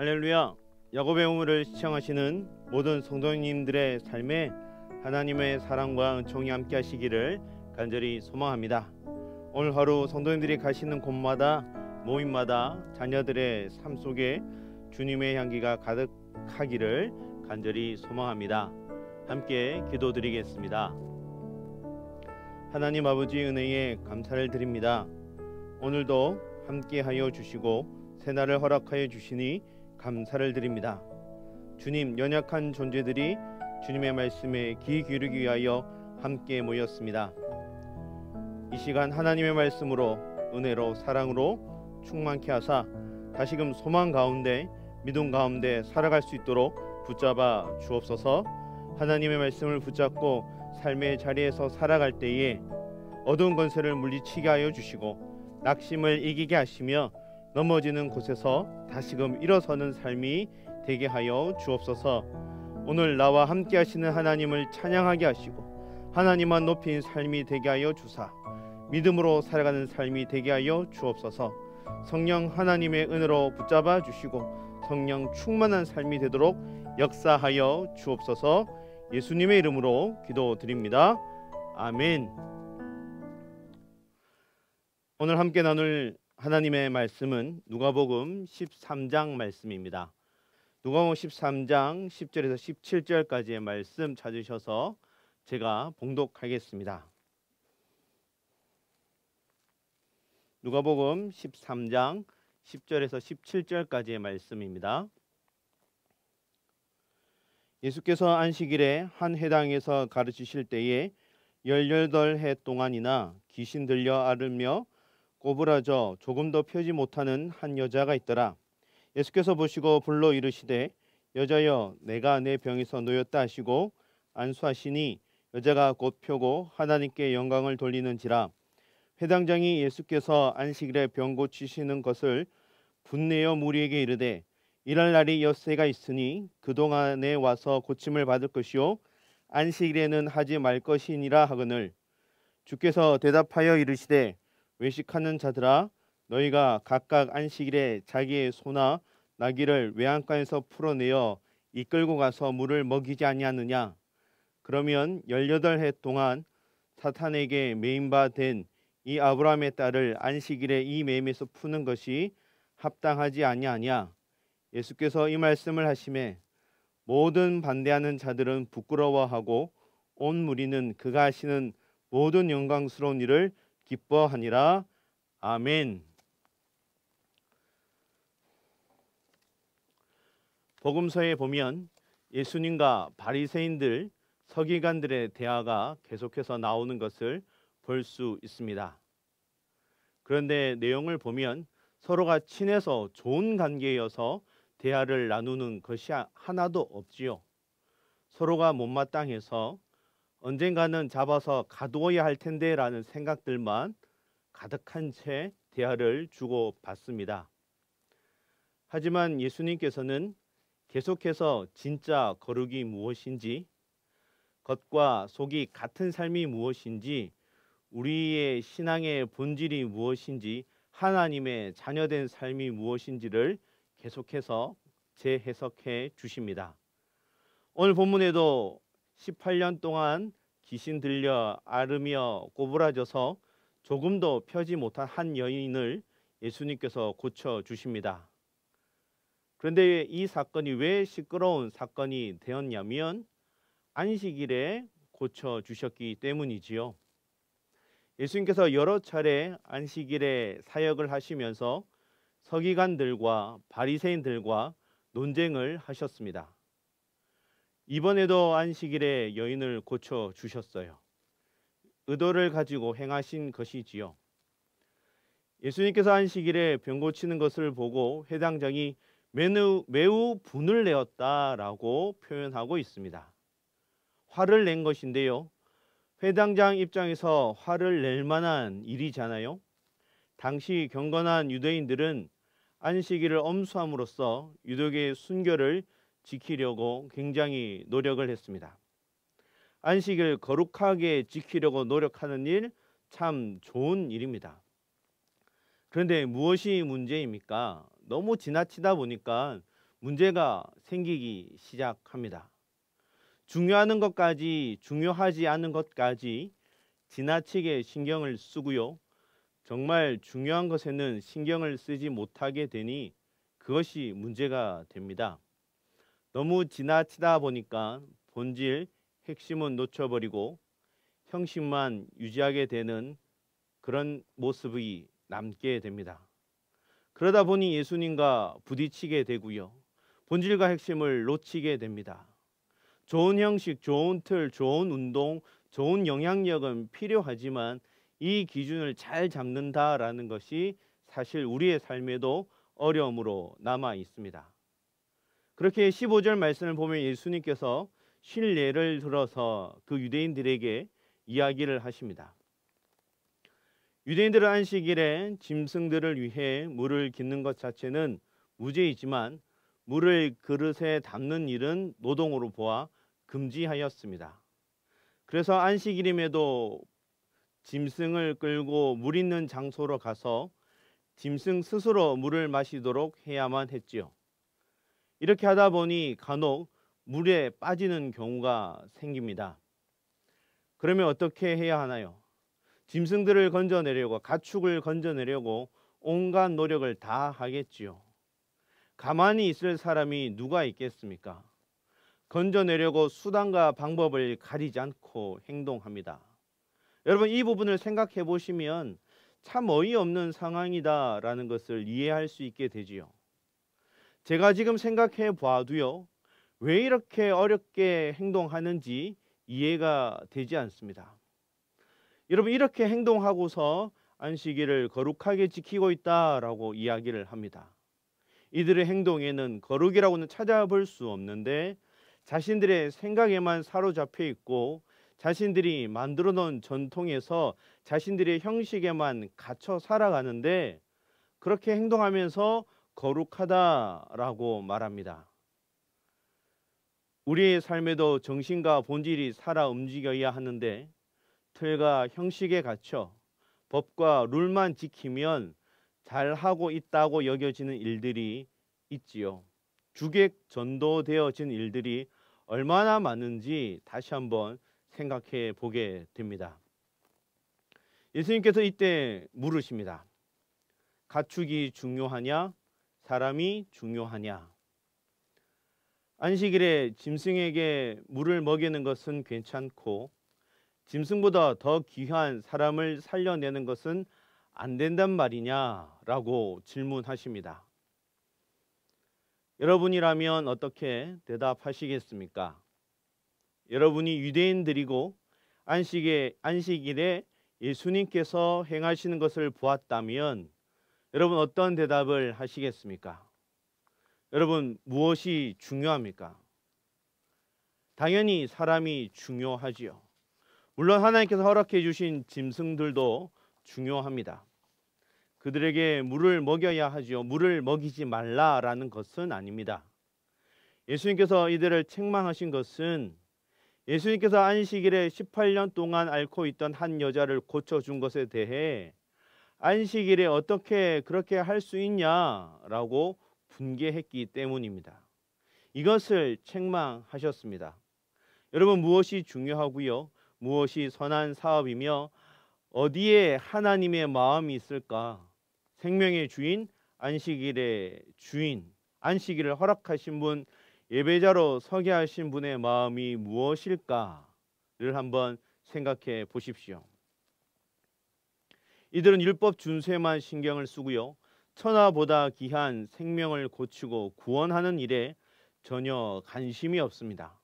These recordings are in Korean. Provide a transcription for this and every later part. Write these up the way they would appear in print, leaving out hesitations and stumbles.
할렐루야. 야곱의 우물을 시청하시는 모든 성도님들의 삶에 하나님의 사랑과 은총이 함께 하시기를 간절히 소망합니다. 오늘 하루 성도님들이 가시는 곳마다 모임마다 자녀들의 삶 속에 주님의 향기가 가득하기를 간절히 소망합니다. 함께 기도드리겠습니다. 하나님 아버지 은혜에 감사를 드립니다. 오늘도 함께하여 주시고 새날을 허락하여 주시니 감사를 드립니다. 주님, 연약한 존재들이 주님의 말씀에 귀 기울이기 위하여 함께 모였습니다. 이 시간 하나님의 말씀으로 은혜로 사랑으로 충만케 하사 다시금 소망 가운데 믿음 가운데 살아갈 수 있도록 붙잡아 주옵소서. 하나님의 말씀을 붙잡고 삶의 자리에서 살아갈 때에 어두운 권세를 물리치게 하여 주시고 낙심을 이기게 하시며 넘어지는 곳에서 다시금 일어서는 삶이 되게 하여 주옵소서. 오늘 나와 함께 하시는 하나님을 찬양하게 하시고 하나님만 높인 삶이 되게 하여 주사 믿음으로 살아가는 삶이 되게 하여 주옵소서. 성령 하나님의 은혜로 붙잡아 주시고 성령 충만한 삶이 되도록 역사하여 주옵소서. 예수님의 이름으로 기도드립니다. 아멘. 오늘 함께 나눌 하나님의 말씀은 누가복음 13장 말씀입니다. 누가복음 13장 10절에서 17절까지의 말씀 찾으셔서 제가 봉독하겠습니다. 누가복음 13장 10절에서 17절까지의 말씀입니다. 예수께서 안식일에 한 회당에서 가르치실 때에 18해 동안이나 귀신 들려 앓으며 꼬부라져 조금도 펴지 못하는 한 여자가 있더라. 예수께서 보시고 불러 이르시되 여자여 내가 내 병에서 놓였다 하시고 안수하시니 여자가 곧 펴고 하나님께 영광을 돌리는지라. 회당장이 예수께서 안식일에 병 고치시는 것을 분내어 무리에게 이르되 일할 날이 엿새가 있으니 그동안에 와서 고침을 받을 것이요 안식일에는 하지 말 것이니라 하거늘. 주께서 대답하여 이르시되 외식하는 자들아 너희가 각각 안식일에 자기의 소나 나귀를 외양간에서 풀어내어 이끌고 가서 물을 먹이지 아니하느냐. 그러면 18해 동안 사탄에게 매인 바 된 이 아브라함의 딸을 안식일에 이 매임에서 푸는 것이 합당하지 아니하냐. 예수께서 이 말씀을 하시매 모든 반대하는 자들은 부끄러워하고 온 무리는 그가 하시는 모든 영광스러운 일을 기뻐하니라. 아멘. 복음서에 보면 예수님과 바리새인들, 서기관들의 대화가 계속해서 나오는 것을 볼 수 있습니다. 그런데 내용을 보면 서로가 친해서 좋은 관계여서 대화를 나누는 것이 하나도 없지요. 서로가 못마땅해서 언젠가는 잡아서 가두어야 할 텐데 라는 생각들만 가득한 채 대화를 주고받습니다. 하지만 예수님께서는 계속해서 진짜 거룩이 무엇인지, 겉과 속이 같은 삶이 무엇인지, 우리의 신앙의 본질이 무엇인지, 하나님의 자녀된 삶이 무엇인지를 계속해서 재해석해 주십니다. 오늘 본문에도 18년 동안 귀신 들려 앓으며 꼬부라져서 조금도 펴지 못한 한 여인을 예수님께서 고쳐 주십니다. 그런데 이 사건이 왜 시끄러운 사건이 되었냐면 안식일에 고쳐 주셨기 때문이지요. 예수님께서 여러 차례 안식일에 사역을 하시면서 서기관들과 바리새인들과 논쟁을 하셨습니다. 이번에도 안식일에 여인을 고쳐 주셨어요. 의도를 가지고 행하신 것이지요. 예수님께서 안식일에 병 고치는 것을 보고 회당장이 매우 분을 내었다라고 표현하고 있습니다. 화를 낸 것인데요. 회당장 입장에서 화를 낼 만한 일이잖아요. 당시 경건한 유대인들은 안식일을 엄수함으로써 유독의 순결을 지키려고 굉장히 노력을 했습니다. 안식을 거룩하게 지키려고 노력하는 일 참 좋은 일입니다. 그런데 무엇이 문제입니까? 너무 지나치다 보니까 문제가 생기기 시작합니다. 중요하지 않은 것까지 지나치게 신경을 쓰고요. 정말 중요한 것에는 신경을 쓰지 못하게 되니 그것이 문제가 됩니다. 너무 지나치다 보니까 본질, 핵심은 놓쳐버리고 형식만 유지하게 되는 그런 모습이 남게 됩니다. 그러다 보니 예수님과 부딪히게 되고요. 본질과 핵심을 놓치게 됩니다. 좋은 형식, 좋은 틀, 좋은 운동, 좋은 영향력은 필요하지만 이 기준을 잘 잡는다라는 것이 사실 우리의 삶에도 어려움으로 남아 있습니다. 그렇게 15절 말씀을 보면 예수님께서 쉴 예를 들어서 그 유대인들에게 이야기를 하십니다. 유대인들은 안식일에 짐승들을 위해 물을 깃는 것 자체는 무죄이지만 물을 그릇에 담는 일은 노동으로 보아 금지하였습니다. 그래서 안식일임에도 짐승을 끌고 물 있는 장소로 가서 짐승 스스로 물을 마시도록 해야만 했지요. 이렇게 하다 보니 간혹 물에 빠지는 경우가 생깁니다. 그러면 어떻게 해야 하나요? 짐승들을 건져내려고, 가축을 건져내려고 온갖 노력을 다 하겠지요. 가만히 있을 사람이 누가 있겠습니까? 건져내려고 수단과 방법을 가리지 않고 행동합니다. 여러분, 이 부분을 생각해 보시면 참 어이없는 상황이다라는 것을 이해할 수 있게 되지요. 제가 지금 생각해 봐도요, 왜 이렇게 어렵게 행동하는지 이해가 되지 않습니다. 여러분, 이렇게 행동하고서 안식일을 거룩하게 지키고 있다라고 이야기를 합니다. 이들의 행동에는 거룩이라고는 찾아볼 수 없는데 자신들의 생각에만 사로잡혀 있고 자신들이 만들어 놓은 전통에서 자신들의 형식에만 갇혀 살아가는데 그렇게 행동하면서 거룩하다라고 말합니다. 우리의 삶에도 정신과 본질이 살아 움직여야 하는데 틀과 형식에 갇혀 법과 룰만 지키면 잘하고 있다고 여겨지는 일들이 있지요. 주객 전도되어진 일들이 얼마나 많은지 다시 한번 생각해 보게 됩니다. 예수님께서 이때 물으십니다. 가축이 중요하냐? 사람이 중요하냐? 안식일에 짐승에게 물을 먹이는 것은 괜찮고 짐승보다 더 귀한 사람을 살려내는 것은 안 된단 말이냐라고 질문하십니다. 여러분이라면 어떻게 대답하시겠습니까? 여러분이 유대인들이고 안식일에 예수님께서 행하시는 것을 보았다면 여러분 어떤 대답을 하시겠습니까? 여러분 무엇이 중요합니까? 당연히 사람이 중요하지요. 물론 하나님께서 허락해 주신 짐승들도 중요합니다. 그들에게 물을 먹여야 하지요. 물을 먹이지 말라라는 것은 아닙니다. 예수님께서 이들을 책망하신 것은 예수님께서 안식일에 18년 동안 앓고 있던 한 여자를 고쳐준 것에 대해 안식일에 어떻게 그렇게 할 수 있냐라고 분개했기 때문입니다. 이것을 책망하셨습니다. 여러분 무엇이 중요하고요? 무엇이 선한 사업이며 어디에 하나님의 마음이 있을까? 생명의 주인, 안식일의 주인, 안식일을 허락하신 분, 예배자로 서게 하신 분의 마음이 무엇일까를 한번 생각해 보십시오. 이들은 율법 준수에만 신경을 쓰고요. 천하보다 귀한 생명을 고치고 구원하는 일에 전혀 관심이 없습니다.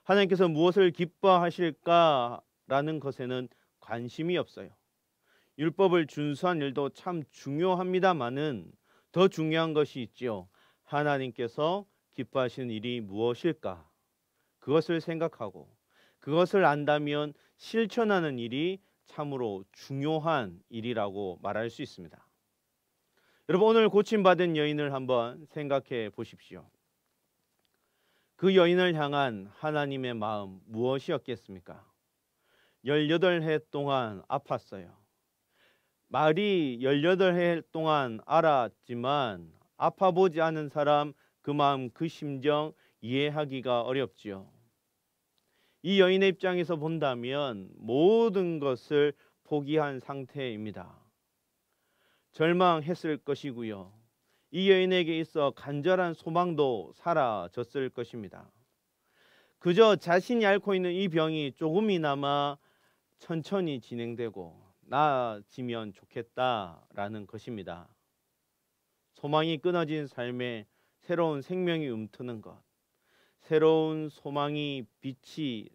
하나님께서 무엇을 기뻐하실까라는 것에는 관심이 없어요. 율법을 준수한 일도 참 중요합니다마는 더 중요한 것이 있지요. 하나님께서 기뻐하시는 일이 무엇일까? 그것을 생각하고 그것을 안다면 실천하는 일이 참으로 중요한 일이라고 말할 수 있습니다. 여러분 오늘 고침받은 여인을 한번 생각해 보십시오. 그 여인을 향한 하나님의 마음 무엇이었겠습니까? 18해 동안 아팠어요. 말이 18해 동안 알았지만 아파보지 않은 사람 그 마음, 그 심정 이해하기가 어렵지요. 이 여인의 입장에서 본다면 모든 것을 포기한 상태입니다. 절망했을 것이고요. 이 여인에게 있어 간절한 소망도 사라졌을 것입니다. 그저 자신이 앓고 있는 이 병이 조금이나마 천천히 진행되고 나아지면 좋겠다라는 것입니다. 소망이 끊어진 삶에 새로운 생명이 움트는 것, 새로운 소망의 빛이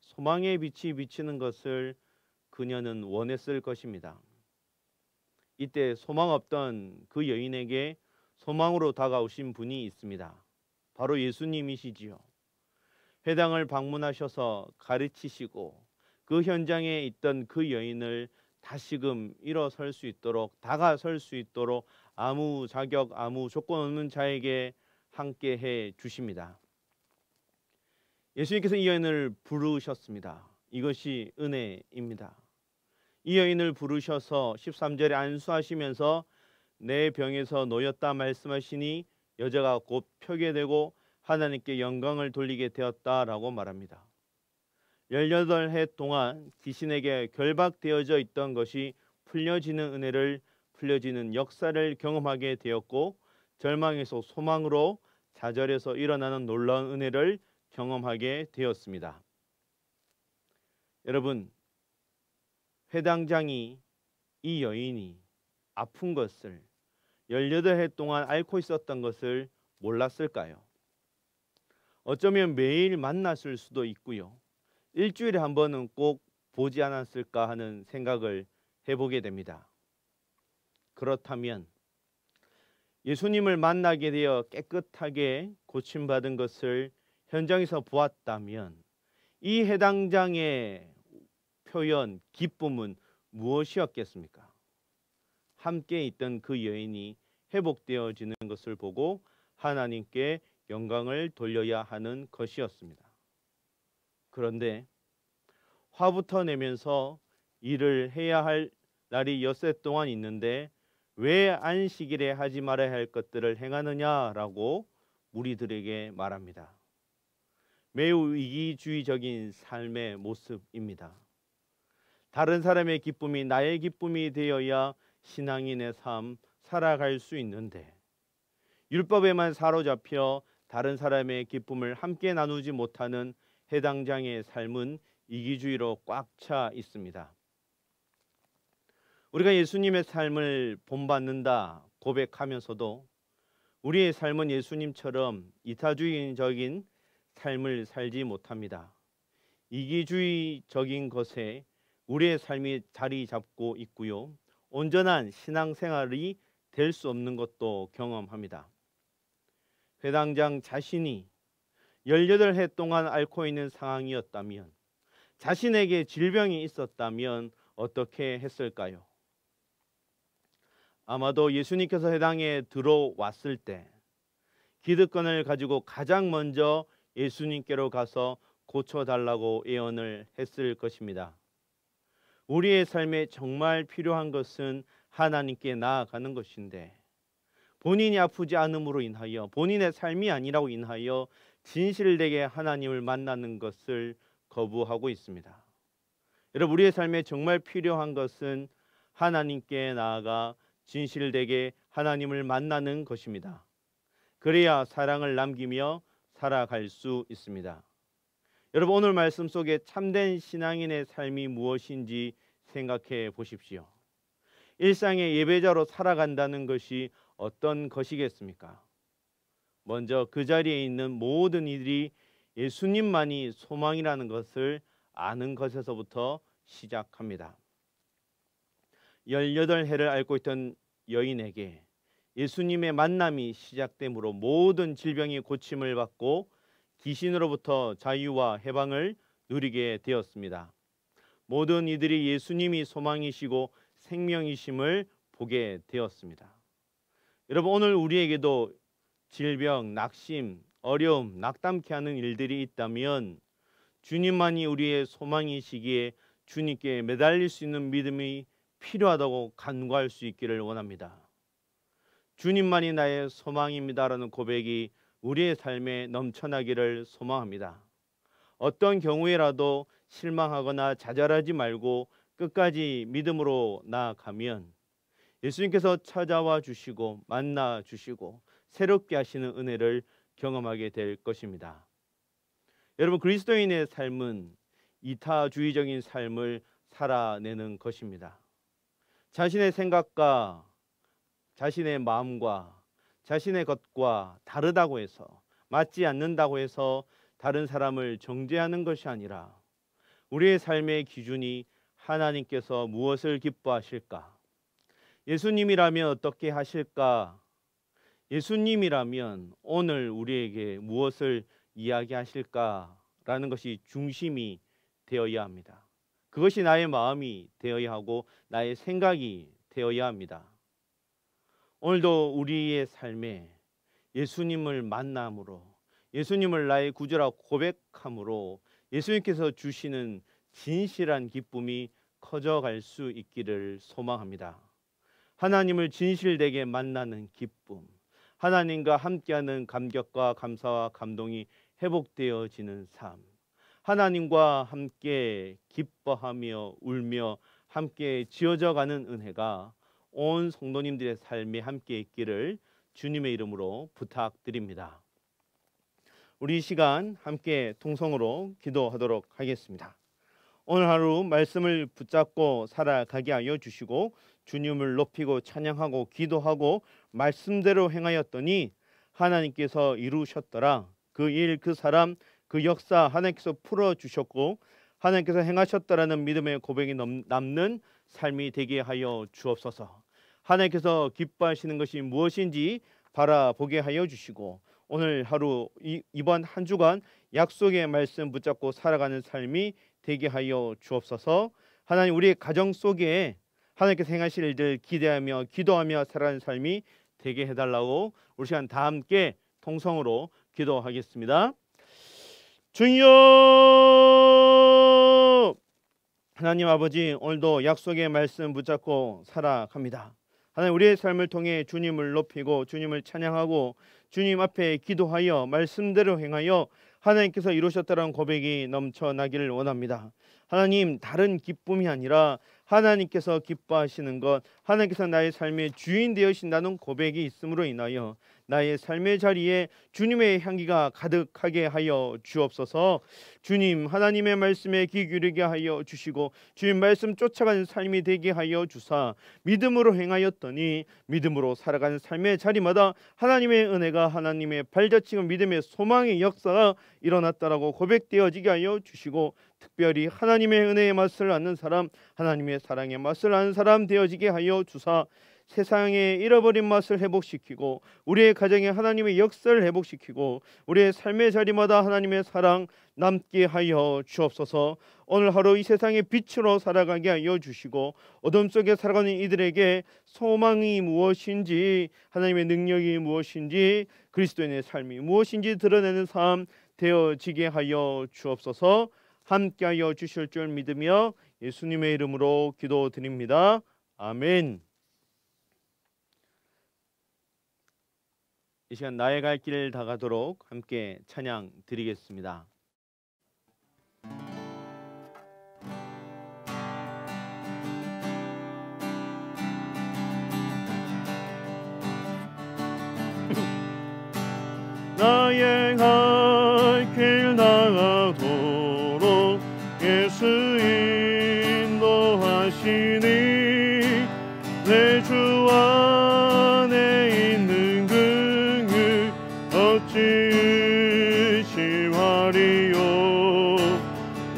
비치는 것을 그녀는 원했을 것입니다. 이때 소망 없던 그 여인에게 소망으로 다가오신 분이 있습니다. 바로 예수님이시지요. 회당을 방문하셔서 가르치시고 그 현장에 있던 그 여인을 다시금 일어설 수 있도록, 다가설 수 있도록 아무 자격, 아무 조건 없는 자에게 함께 해 주십니다. 예수님께서 이 여인을 부르셨습니다. 이것이 은혜입니다. 이 여인을 부르셔서 13절에 안수하시면서 내 병에서 놓였다 말씀하시니 여자가 곧 펴게 되고 하나님께 영광을 돌리게 되었다라고 말합니다. 18해 동안 귀신에게 결박되어져 있던 것이 풀려지는 은혜를, 풀려지는 역사를 경험하게 되었고, 절망에서 소망으로, 좌절에서 일어나는 놀라운 은혜를 경험하게 되었습니다. 여러분, 회당장이 이 여인이 아픈 것을 18해 동안 앓고 있었던 것을 몰랐을까요? 어쩌면 매일 만났을 수도 있고요. 일주일에 한 번은 꼭 보지 않았을까 하는 생각을 해보게 됩니다. 그렇다면 예수님을 만나게 되어 깨끗하게 고침받은 것을 현장에서 보았다면 이 해당장의 표현, 기쁨은 무엇이었겠습니까? 함께 있던 그 여인이 회복되어지는 것을 보고 하나님께 영광을 돌려야 하는 것이었습니다. 그런데 화부터 내면서 일을 해야 할 날이 엿새 동안 있는데 왜 안식일에 하지 말아야 할 것들을 행하느냐라고 무리들에게 말합니다. 매우 이기주의적인 삶의 모습입니다. 다른 사람의 기쁨이 나의 기쁨이 되어야 신앙인의 삶 살아갈 수 있는데, 율법에만 사로잡혀 다른 사람의 기쁨을 함께 나누지 못하는 해당장의 삶은 이기주의로 꽉 차 있습니다. 우리가 예수님의 삶을 본받는다 고백하면서도 우리의 삶은 예수님처럼 이타주의적인 삶을 살지 못합니다. 이기주의적인 것에 우리의 삶이 자리 잡고 있고요. 온전한 신앙생활이 될 수 없는 것도 경험합니다. 회당장 자신이 18해 동안 앓고 있는 상황이었다면, 자신에게 질병이 있었다면 어떻게 했을까요? 아마도 예수님께서 회당에 들어왔을 때 기득권을 가지고 가장 먼저 예수님께로 가서 고쳐달라고 예언을 했을 것입니다. 우리의 삶에 정말 필요한 것은 하나님께 나아가는 것인데, 본인이 아프지 않음으로 인하여, 본인의 삶이 아니라고 인하여 진실되게 하나님을 만나는 것을 거부하고 있습니다. 여러분, 우리의 삶에 정말 필요한 것은 하나님께 나아가 진실되게 하나님을 만나는 것입니다. 그래야 사랑을 남기며 살아갈 수 있습니다. 여러분, 오늘 말씀 속에 참된 신앙인의 삶이 무엇인지 생각해 보십시오. 일상의 예배자로 살아간다는 것이 어떤 것이겠습니까? 먼저 그 자리에 있는 모든 이들이 예수님만이 소망이라는 것을 아는 것에서부터 시작합니다. 18해를 앓고 있던 여인에게 예수님의 만남이 시작되므로 모든 질병이 고침을 받고 귀신으로부터 자유와 해방을 누리게 되었습니다. 모든 이들이 예수님이 소망이시고 생명이심을 보게 되었습니다. 여러분, 오늘 우리에게도 질병, 낙심, 어려움, 낙담케 하는 일들이 있다면 주님만이 우리의 소망이시기에 주님께 매달릴 수 있는 믿음이 필요하다고 간구할 수 있기를 원합니다. 주님만이 나의 소망입니다라는 고백이 우리의 삶에 넘쳐나기를 소망합니다. 어떤 경우에라도 실망하거나 좌절하지 말고 끝까지 믿음으로 나아가면 예수님께서 찾아와 주시고 만나 주시고 새롭게 하시는 은혜를 경험하게 될 것입니다. 여러분, 그리스도인의 삶은 이타주의적인 삶을 살아내는 것입니다. 자신의 생각과 자신의 마음과 자신의 것과 다르다고 해서, 맞지 않는다고 해서 다른 사람을 정죄하는 것이 아니라 우리의 삶의 기준이 하나님께서 무엇을 기뻐하실까? 예수님이라면 어떻게 하실까? 예수님이라면 오늘 우리에게 무엇을 이야기하실까라는 것이 중심이 되어야 합니다. 그것이 나의 마음이 되어야 하고 나의 생각이 되어야 합니다. 오늘도 우리의 삶에 예수님을 만남으로, 예수님을 나의 구주라고 고백함으로 예수님께서 주시는 진실한 기쁨이 커져갈 수 있기를 소망합니다. 하나님을 진실되게 만나는 기쁨, 하나님과 함께하는 감격과 감사와 감동이 회복되어지는 삶, 하나님과 함께 기뻐하며 울며 함께 지어져가는 은혜가 온 성도님들의 삶에 함께 있기를 주님의 이름으로 부탁드립니다. 우리 이 시간 함께 통성으로 기도하도록 하겠습니다. 오늘 하루 말씀을 붙잡고 살아가게 하여 주시고 주님을 높이고 찬양하고 기도하고 말씀대로 행하였더니 하나님께서 이루셨더라. 그 일, 그 사람, 그 역사 하나님께서 풀어주셨고 하나님께서 행하셨다라는 믿음의 고백이 남는 삶이 되게 하여 주옵소서. 하나님께서 기뻐하시는 것이 무엇인지 바라보게 하여 주시고 오늘 하루 이번 한 주간 약속의 말씀 붙잡고 살아가는 삶이 되게 하여 주옵소서. 하나님, 우리의 가정 속에 하나님께서 행하실 일들 기대하며 기도하며 살아가는 삶이 되게 해달라고 우리 시간 다 함께 통성으로 기도하겠습니다. 주여, 하나님 아버지, 오늘도 약속의 말씀 붙잡고 살아갑니다. 하나님, 우리의 삶을 통해 주님을 높이고 주님을 찬양하고 주님 앞에 기도하여 말씀대로 행하여 하나님께서 이루셨다는 고백이 넘쳐나기를 원합니다. 하나님, 다른 기쁨이 아니라 하나님께서 기뻐하시는 것, 하나님께서 나의 삶의 주인 되어신다는 고백이 있음으로 인하여 나의 삶의 자리에 주님의 향기가 가득하게 하여 주옵소서. 주님, 하나님의 말씀에 귀 기울이게 하여 주시고 주님 말씀 쫓아가는 삶이 되게 하여 주사 믿음으로 행하였더니 믿음으로 살아가는 삶의 자리마다 하나님의 은혜가, 하나님의 발자취가, 믿음의 소망의 역사가 일어났다라고 고백되어지게 하여 주시고 특별히 하나님의 은혜의 맛을 아는 사람, 하나님의 사랑의 맛을 아는 사람 되어지게 하여 주사 세상의 잃어버린 맛을 회복시키고 우리의 가정에 하나님의 역사를 회복시키고 우리의 삶의 자리마다 하나님의 사랑 남게 하여 주옵소서. 오늘 하루 이 세상의 빛으로 살아가게 하여 주시고 어둠 속에 살아가는 이들에게 소망이 무엇인지, 하나님의 능력이 무엇인지, 그리스도인의 삶이 무엇인지 드러내는 삶 되어지게 하여 주옵소서. 함께하여 주실 줄 믿으며 예수님의 이름으로 기도드립니다. 아멘. 이 시간 나의 갈 길 다가도록 함께 찬양 드리겠습니다. 나의 갈 길 나가도록 예수 인도하시니 내 주 안에 있는 긍휼 어찌 의심하리요.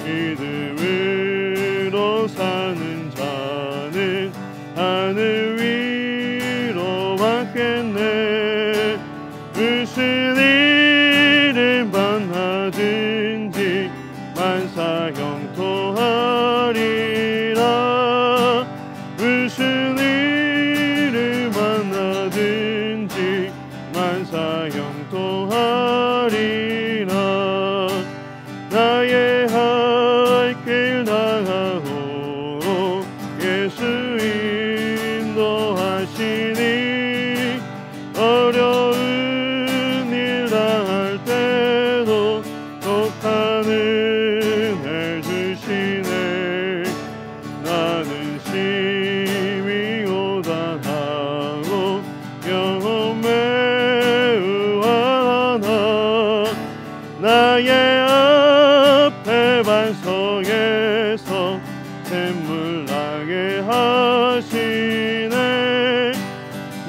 믿음으로 사는 자는 하늘 위로 왔겠네. 무슨 일을 만나든지 만사 형통하리라. 무슨 일을 만나든지 만사 형통하리라. 나의 할 길 나가도록 예수 인도하시니 어려운 일 다 나의 앞에 반석에서 샘물 나게 하시네.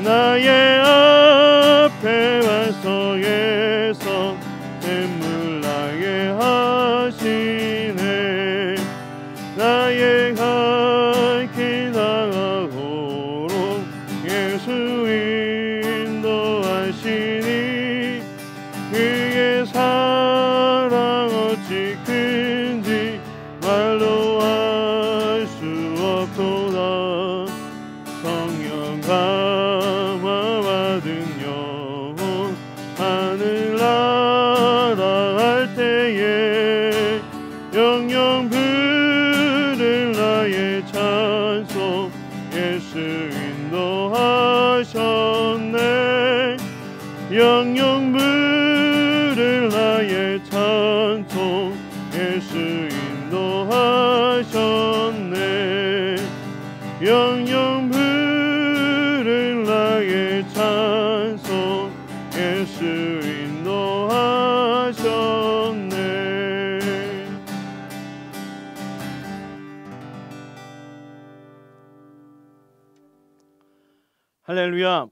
나의 앞에 반석에서 샘물 나게 하시네. 나의 갈 길 다가오록 예수 인도하시니 그의 사랑 어찌 큰지 말로 알 수 없도다. 성령 감화 받은 영혼 하늘 날아갈 때에 영영 부를 나의 찬송 예수 인도하셨네. 영영 부를 나의 찬송 예수 인도하셨네. 영영 부를 나의 찬송 예수 인도하셨네. 할렐루야.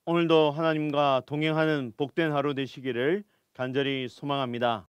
오늘도 하나님과 동행하는 복된 하루 되시기를 간절히 소망합니다.